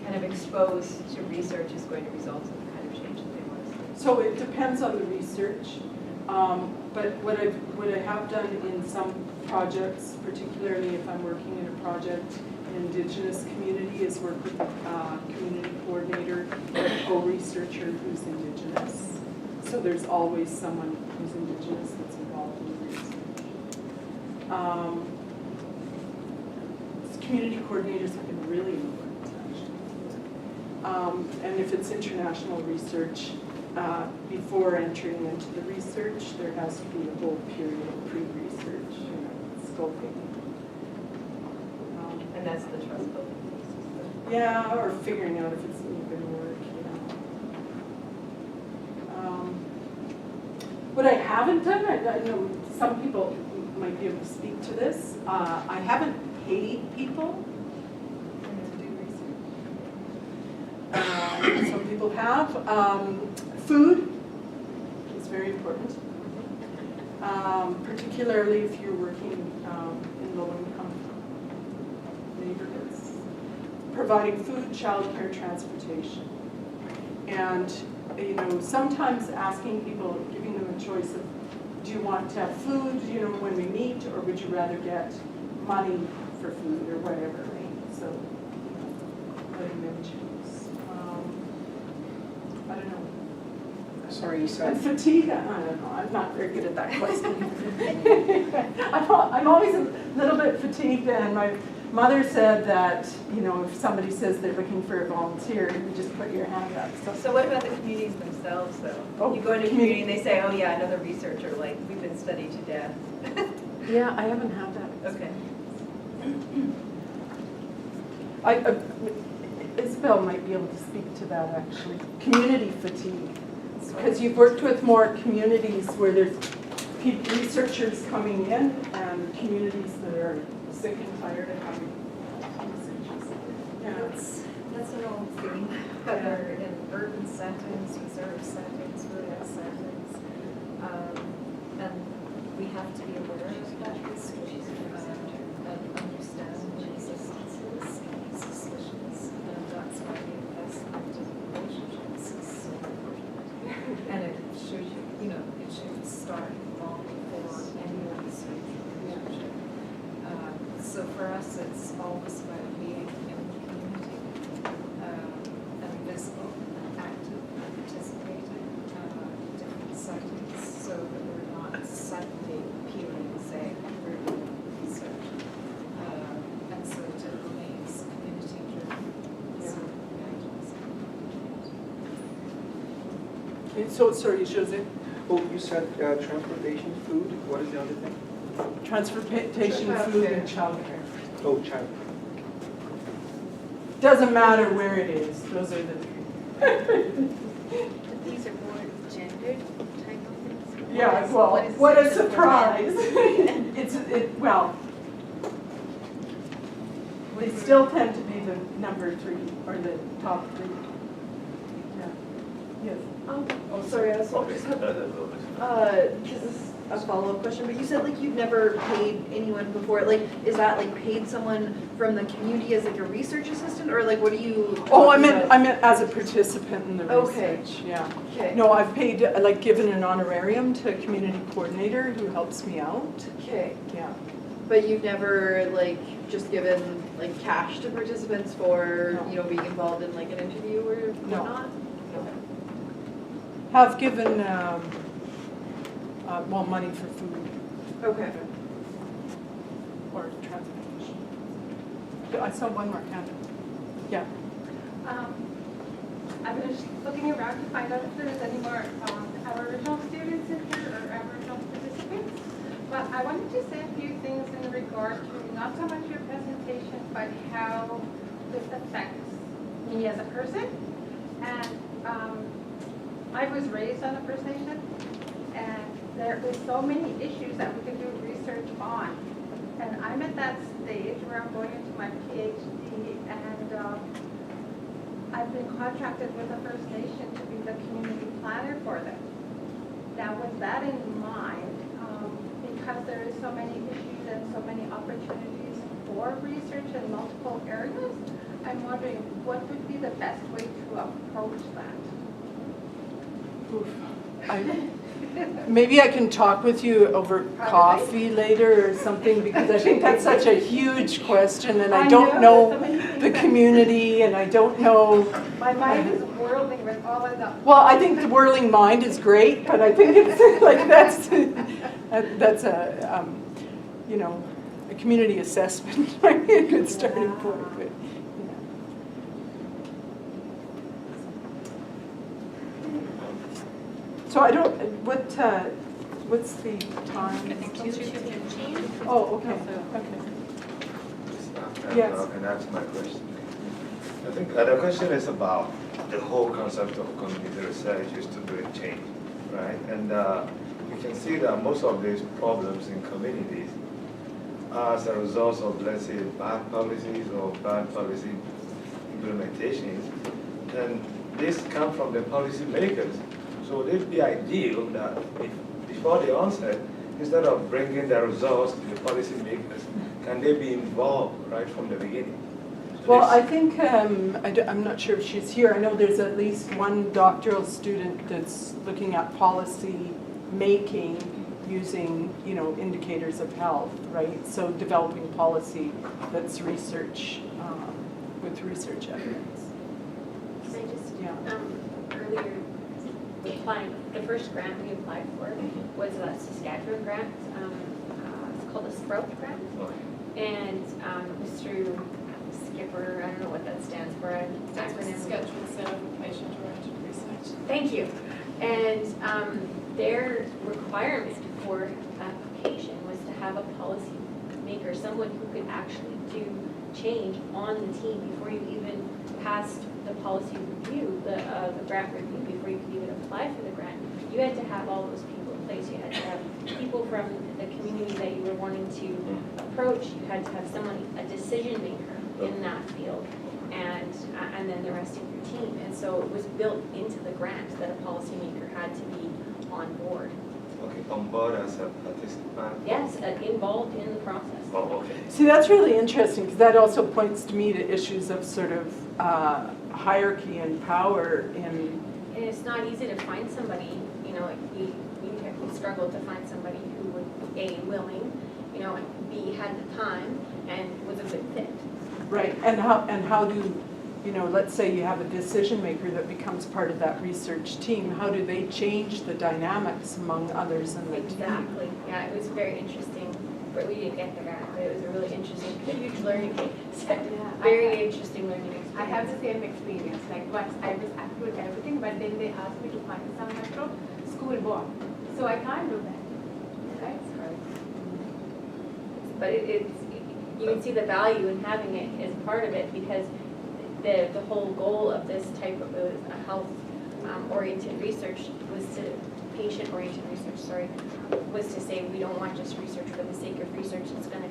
kind of exposed to research is going to result in the kind of change that they want to see. So it depends on the research, but what I have done in some projects, particularly if I'm working in a project in Indigenous community, is work with a community coordinator or a co-researcher who's Indigenous. So there's always someone who's Indigenous that's involved in the research. Community coordinators have been really important, actually. And if it's international research, before entering into the research, there has to be a whole period of pre-research, scoping. And that's the trust building piece. Yeah, or figuring out if it's even going to work, What I haven't done, I know some people might be able to speak to this, I haven't paid people to do research. Some people have. Food is very important, particularly if you're working in low-income neighborhoods. Providing food, childcare, transportation. And, sometimes asking people, giving them a choice of, do you want to have food, when we meet, or would you rather get money for food or whatever, right? So, letting them choose. I don't know. Sorry, you And said, fatigue, I don't know, I'm not very good at that question. I'm always a little bit fatigued, and my mother said that, if somebody says they're looking for a volunteer, you just put your hand up. So what about the communities themselves, though? Oh, You go into a community and they say, oh yeah, another researcher, like, we've been studied to death. Yeah, I haven't had that. Okay. Isabel might be able to speak to that, actually. Community fatigue. Because you've worked with more communities where there's researchers coming in and communities that are sick and tired of having researchers. Yeah. That's an old theme, whether in urban settings, reserve settings, rural settings. And we have to be aware of that history and understand the resistances and suspicions, and that's why the investment in relationships is so important. And it should, it should start long before any research or research. So for us, it's always about being in the community and visible, and active, and participating in different settings, so that we're not suddenly appearing and saying we're doing research. And so it remains community-driven. So So, sorry, Jose. oh, you said transportation, food, what is the other thing? Transportation, food, and childcare. Oh, child. Doesn't matter where it is, those are the three. These are more gendered type of things? Yeah, well, what a surprise. They still tend to be the number three, or the top three. Yeah. Yes. Oh, sorry, I also just have, this is a follow-up question, but you said like you've never paid anyone before, like, is that like paid someone from the community as like a research assistant, or like what do you? Oh, I meant as a participant in the Okay. research, yeah. Okay. No, I've paid, like given an honorarium to a community coordinator who helps me out, Okay. yeah. But you've never like just given like cash to participants for, No. you know, being involved in like an interview or No. whatnot? Have given, well, money for food Okay. or transportation. I saw one more hand. Yeah. I was looking around to find out if there's any more Aboriginal students in here or Aboriginal participants. But I wanted to say a few things in regard to not so much your presentation, but how this affects me as a person. And I was raised on a First Nation, and there is so many issues that we can do research on. And I'm at that stage where I'm going into my PhD, and I've been contracted with a First Nation to be the community planner for them. Now, with that in mind, because there is so many issues and so many opportunities for research in multiple areas, I'm wondering what would be the best way to approach that? Oof. Maybe I can talk with you over coffee later or something, because I think that's such a huge question, and I don't know the community, and I don't know. My mind is whirling with all of them. Well, I think the whirling mind is great, but I think it's like that's a you know, a community assessment might be a good starting point. But, you know. So I don't. What's the time? I think 2:15. Oh, okay. Okay. Yes. I can answer my question. I think the question is about the whole concept of community research is to bring change, right? And you can see that most of these problems in communities are as a result of, let's say, bad policies or bad policy implementations. And this comes from the policy makers. So it would be ideal that before the onset, instead of bringing the results to the policy makers, can they be involved right from the beginning? So Well, this- I think, I'm not sure if she's here. I know there's at least one doctoral student that's looking at policy making using, you know, indicators of health, right? So developing policy that's research, with research evidence. Can I just, Yeah. earlier, the first grant we applied for was a Saskatchewan grant. It's called a Sprout grant. Okay. And it was through Skipper, I don't know what that stands for. Saskatchewan Center for Patient-Directed Research. Thank you. And their requirement for application was to have a policy maker, someone who could actually do change on the team before you even passed the policy review, the grant review, before you could even apply for the grant. You had to have all those people in place. You had to have people from the community that you were wanting to approach. You had to have someone, a decision maker in that field, and then the rest of your team. And so it was built into the grant that a policymaker had to be on board. Okay, on board as a participant? Yes, involved in the process. Oh, okay. See, that's really interesting, because that also points to me to issues of sort of hierarchy and power in. And it's not easy to find somebody, you know, we struggled to find somebody who would, A, willing, you know, and B, had the time and was a good fit. Right, and how do, you know, let's say you have a decision maker that becomes part of that research team, how do they change the dynamics among others in the team? Exactly. Yeah, it was very interesting, but we didn't get there, but it was a really interesting, huge learning, very interesting learning experience. I have the same experience, like once I was happy with everything, but then they asked me to find some metro school board. So I can't do that, right? But it's, you can see the value in having it as part of it, because the whole goal of this type of a health oriented research was to, patient oriented research, sorry, was to say we don't want just research for the sake of research. It's going to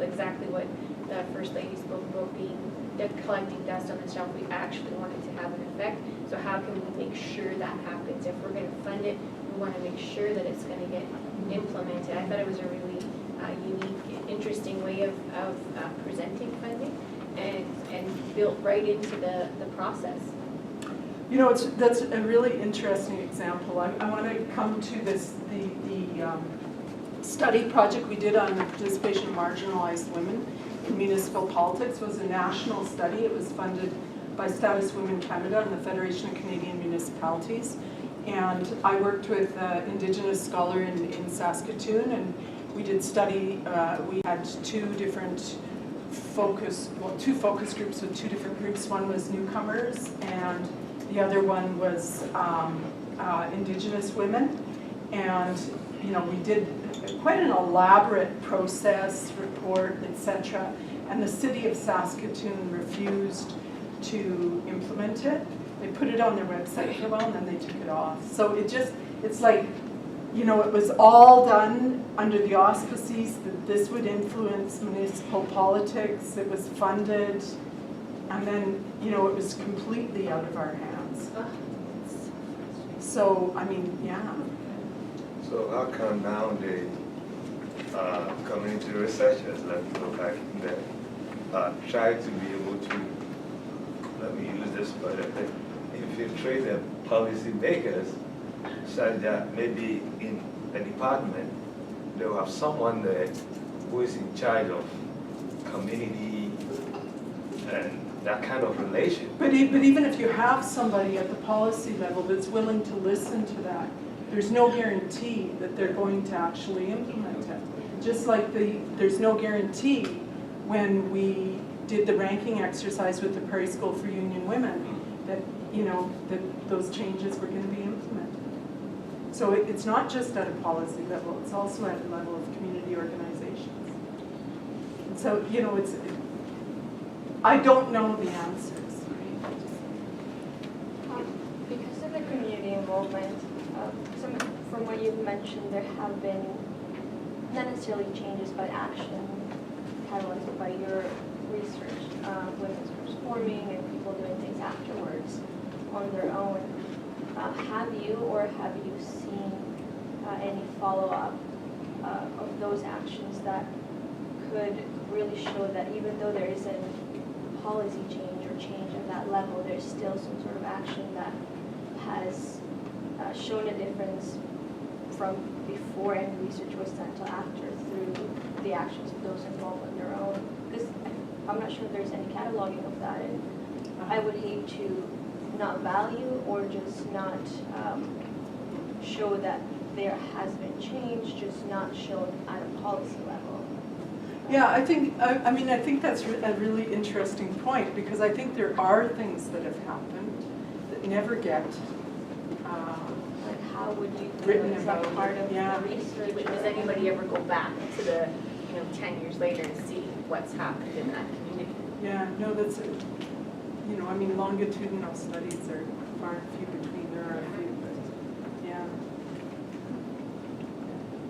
exactly what the First Lady spoke about, being the collecting dust on the shelf. We actually want it to have an effect. So how can we make sure that happens? If we're going to fund it, we want to make sure that it's going to get implemented. I thought it was a really unique, interesting way of presenting funding and built right into the process. You know, that's a really interesting example. I want to come to this, the study project we did on the participation of marginalized women in municipal politics was a national study. It was funded by Status Women Canada and the Federation of Canadian Municipalities. And I worked with an Indigenous scholar in Saskatoon, and we did study, we had two focus groups with two different groups. One was newcomers, and the other one was Indigenous women. And we did quite an elaborate process, report, etc. And the city of Saskatoon refused to implement it. They put it on their website for a while and then they took it off. So it's like, it was all done under the auspices that this would influence municipal politics. It was funded, and then, it was completely out of our hands. So, I mean, yeah. So how come now the community researchers, let's go back in there, try to be able to, let me use this word, infiltrate the policy makers such that maybe in a department they'll have someone there who is in charge of community and that kind of relation. But even if you have somebody at the policy level that's willing to listen to that, there's no guarantee that they're going to actually implement it. Just like there's no guarantee when we did the ranking exercise with the Prairie School for Union Women that, that those changes were going to be implemented. So it's not just at a policy level, it's also at the level of community organizations. And so, I don't know the answers. Because of the community involvement, from what you've mentioned, there have been not necessarily changes, but action catalyzed by your research, women's groups forming and people doing things afterwards on their own. Have you seen any follow-up of those actions that could really show that even though there isn't policy change or change at that level, there's still some sort of action that has shown a difference from before any research was done to after through the actions of those involved on their own? Because I'm not sure if there's any cataloging of that, and I would hate to not value or just not show that there has been change, just not shown at a policy level. Yeah, I think that's a really interesting point, because I think there are things that have happened that never get Like how would you written is that about part it, of yeah. the research? Does anybody ever go back to the, 10 years later and see what's happened in that community? Yeah, no, that's, longitudinal studies are far and few between. There are a few, but, yeah.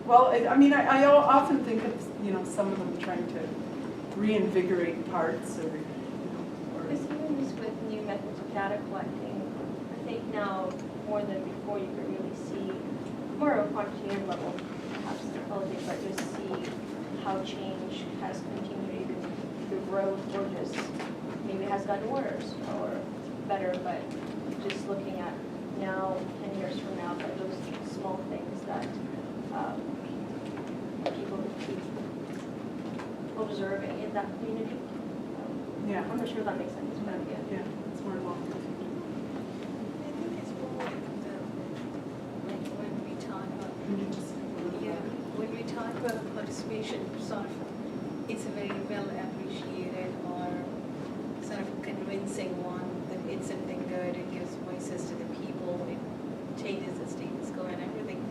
Well, I often think of, some of them trying to reinvigorate parts or, Because even just with new methods of data collecting, I think now more than before you can really see more of a quantitative level, perhaps in politics, but just see how change has continued through growth or just maybe has gotten worse or better, but just looking at now, 10 years from now, that those small things that people keep observing in that community. yeah, I'm not sure if that makes sense, but yeah. yeah, it's more longitudinal. I think it's more like when we talk about, when we talk about participation, sort of, it's a very well appreciated or sort of convincing one that it's something good, it gives voices to the people, it changes the status quo and everything.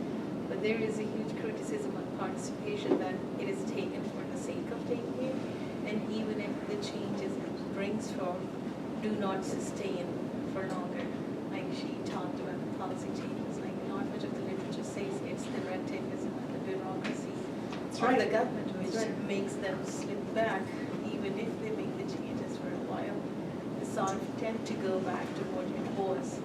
But there is a huge criticism of participation that it is taken for the sake of taking it, and even if the changes it brings forth do not sustain for longer. Like she talked about the policy changes, like not much of the literature says it's the red tapeism and the bureaucracy of the government which makes them slip back, even if they make the changes for a while. They sort of tend to go back to what it was.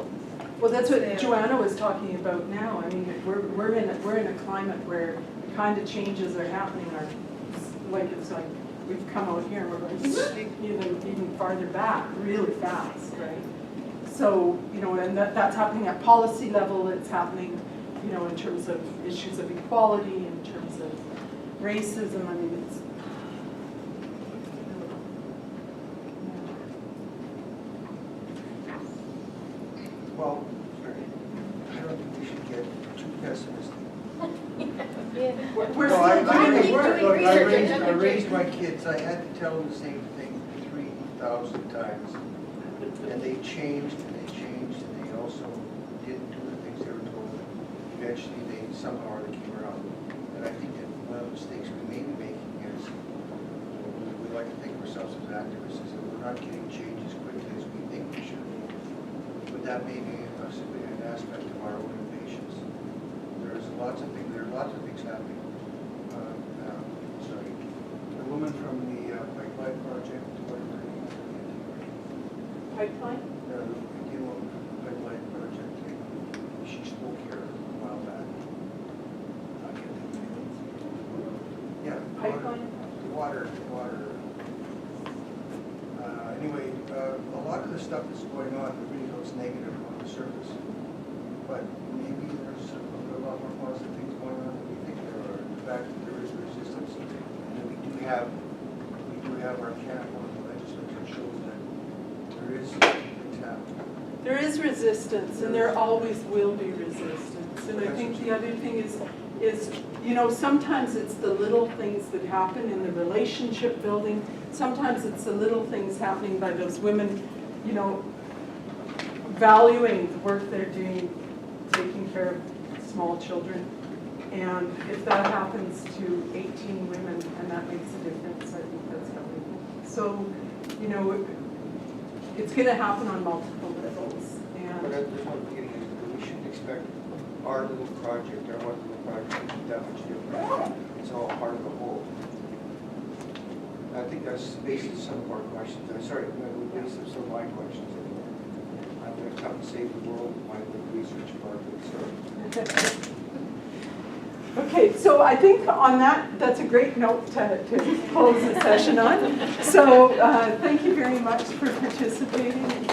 Well, that's what Joanna was talking about now. I mean, we're in a climate where the kind of changes are happening are it's like we've come out here and we're going even farther back really fast, right? So and that's happening at policy level. It's happening you know, in terms of issues of equality, in terms of racism, I mean, it's. Well, I don't think we should get too pessimistic. We're No, still I doing think- work. look, I raised research. my kids, I had to tell them the same thing 3,000 times. And they changed, and they changed, and they also didn't do the things they were told. Eventually, they somehow or other came around. And I think that one of the mistakes we may be making is, we like to think of ourselves as activists, is that we're not getting change as quickly as we think we should. But that may be possibly an aspect of our own impatience. There are lots of things happening. Sorry, the woman from the Pipeline Project, Pipeline? the Indian woman from the Pipeline Project, she spoke here a while back. I can't think of her name. Yeah. Pipeline? Water. Anyway, a lot of the stuff that's going on really looks negative on the surface, but maybe there's a lot more positive things going on than we think there are. The fact that there is resistance, and that we do have our camp on the legislature shows that there is things happening. There is resistance, and there always will be resistance. And I think the other thing is, you know, sometimes it's the little things that happen in the relationship building. Sometimes it's the little things happening by those women, you know, valuing the work they're doing, taking care of small children. And if that happens to 18 women and that makes a difference, I think that's valuable. So, you know, it's going to happen on multiple levels. But And that's what I'm getting is that we shouldn't expect our little project, our one little project to be that much different. It's all part of the whole. I think that's the basis of some of our questions. I'm sorry, the basis of some of my questions anyway. I'm going to come and save the world with my little research project, so. okay, so I think on that's a great note to close the session on. So thank you very much for participating.